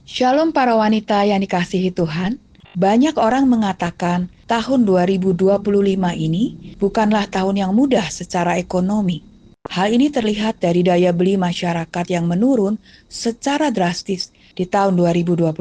Shalom para wanita yang dikasihi Tuhan. Banyak orang mengatakan tahun 2025 ini bukanlah tahun yang mudah secara ekonomi. Hal ini terlihat dari daya beli masyarakat yang menurun secara drastis di tahun 2024.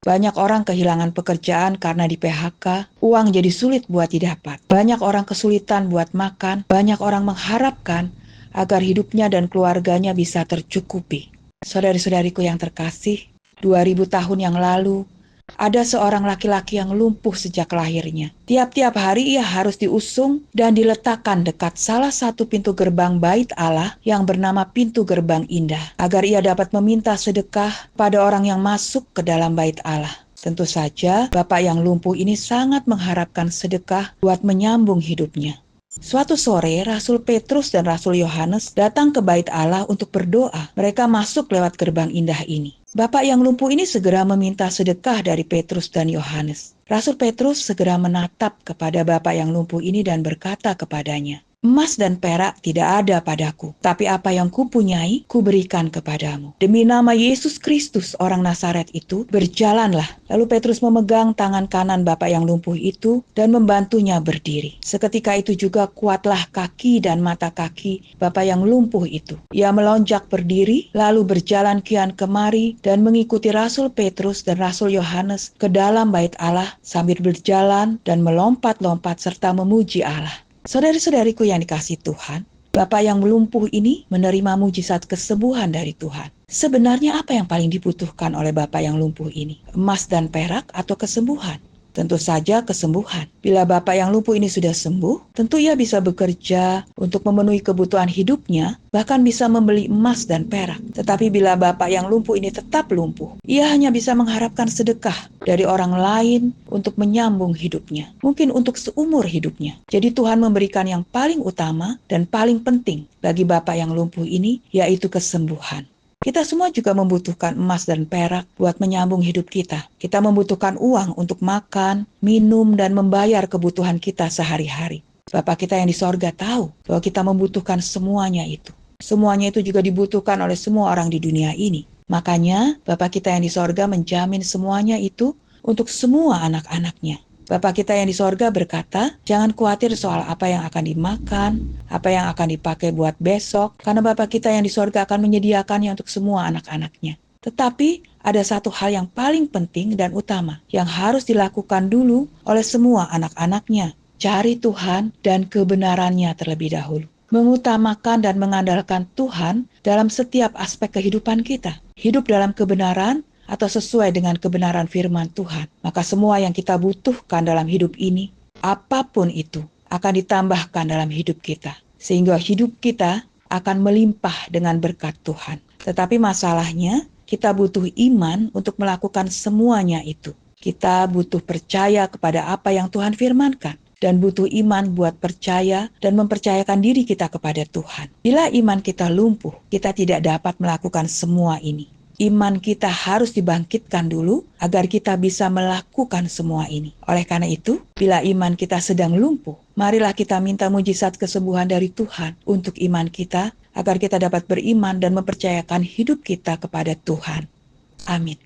Banyak orang kehilangan pekerjaan karena di PHK, uang jadi sulit buat didapat. Banyak orang kesulitan buat makan, banyak orang mengharapkan agar hidupnya dan keluarganya bisa tercukupi. Saudari-saudariku yang terkasih, 2000 tahun yang lalu, ada seorang laki-laki yang lumpuh sejak lahirnya. Tiap-tiap hari ia harus diusung dan diletakkan dekat salah satu pintu gerbang Bait Allah yang bernama Pintu Gerbang Indah, agar ia dapat meminta sedekah pada orang yang masuk ke dalam Bait Allah. Tentu saja, bapak yang lumpuh ini sangat mengharapkan sedekah buat menyambung hidupnya. Suatu sore, Rasul Petrus dan Rasul Yohanes datang ke Bait Allah untuk berdoa. Mereka masuk lewat gerbang indah ini. Bapak yang lumpuh ini segera meminta sedekah dari Petrus dan Yohanes. Rasul Petrus segera menatap kepada bapak yang lumpuh ini dan berkata kepadanya, "Emas dan perak tidak ada padaku, tapi apa yang kupunyai, kuberikan kepadamu. Demi nama Yesus Kristus, orang Nazaret itu, berjalanlah." Lalu Petrus memegang tangan kanan bapak yang lumpuh itu dan membantunya berdiri. Seketika itu juga kuatlah kaki dan mata kaki bapak yang lumpuh itu. Ia melonjak berdiri, lalu berjalan kian kemari dan mengikuti Rasul Petrus dan Rasul Yohanes ke dalam Bait Allah sambil berjalan dan melompat-lompat serta memuji Allah. Saudari-saudariku yang dikasihi Tuhan, bapak yang lumpuh ini menerima mujizat kesembuhan dari Tuhan. Sebenarnya apa yang paling dibutuhkan oleh bapak yang lumpuh ini? Emas dan perak atau kesembuhan? Tentu saja kesembuhan. Bila bapak yang lumpuh ini sudah sembuh, tentu ia bisa bekerja untuk memenuhi kebutuhan hidupnya, bahkan bisa membeli emas dan perak. Tetapi bila bapak yang lumpuh ini tetap lumpuh, ia hanya bisa mengharapkan sedekah dari orang lain untuk menyambung hidupnya. Mungkin untuk seumur hidupnya. Jadi Tuhan memberikan yang paling utama dan paling penting bagi bapak yang lumpuh ini, yaitu kesembuhan. Kita semua juga membutuhkan emas dan perak buat menyambung hidup kita. Kita membutuhkan uang untuk makan, minum, dan membayar kebutuhan kita sehari-hari. Bapa kita yang di sorga tahu bahwa kita membutuhkan semuanya itu. Semuanya itu juga dibutuhkan oleh semua orang di dunia ini. Makanya Bapa kita yang di sorga menjamin semuanya itu untuk semua anak-anaknya. Bapa kita yang di sorga berkata, jangan khawatir soal apa yang akan dimakan, apa yang akan dipakai buat besok, karena Bapa kita yang di sorga akan menyediakannya untuk semua anak-anaknya. Tetapi ada satu hal yang paling penting dan utama, yang harus dilakukan dulu oleh semua anak-anaknya. Cari Tuhan dan kebenarannya terlebih dahulu. Mengutamakan dan mengandalkan Tuhan dalam setiap aspek kehidupan kita. Hidup dalam kebenaran, atau sesuai dengan kebenaran firman Tuhan, maka semua yang kita butuhkan dalam hidup ini, apapun itu, akan ditambahkan dalam hidup kita, sehingga hidup kita akan melimpah dengan berkat Tuhan. Tetapi masalahnya, kita butuh iman untuk melakukan semuanya itu. Kita butuh percaya kepada apa yang Tuhan firmankan, dan butuh iman buat percaya dan mempercayakan diri kita kepada Tuhan. Bila iman kita lumpuh, kita tidak dapat melakukan semua ini. Iman kita harus dibangkitkan dulu agar kita bisa melakukan semua ini. Oleh karena itu, bila iman kita sedang lumpuh, marilah kita minta mujizat kesembuhan dari Tuhan untuk iman kita agar kita dapat beriman dan mempercayakan hidup kita kepada Tuhan. Amin.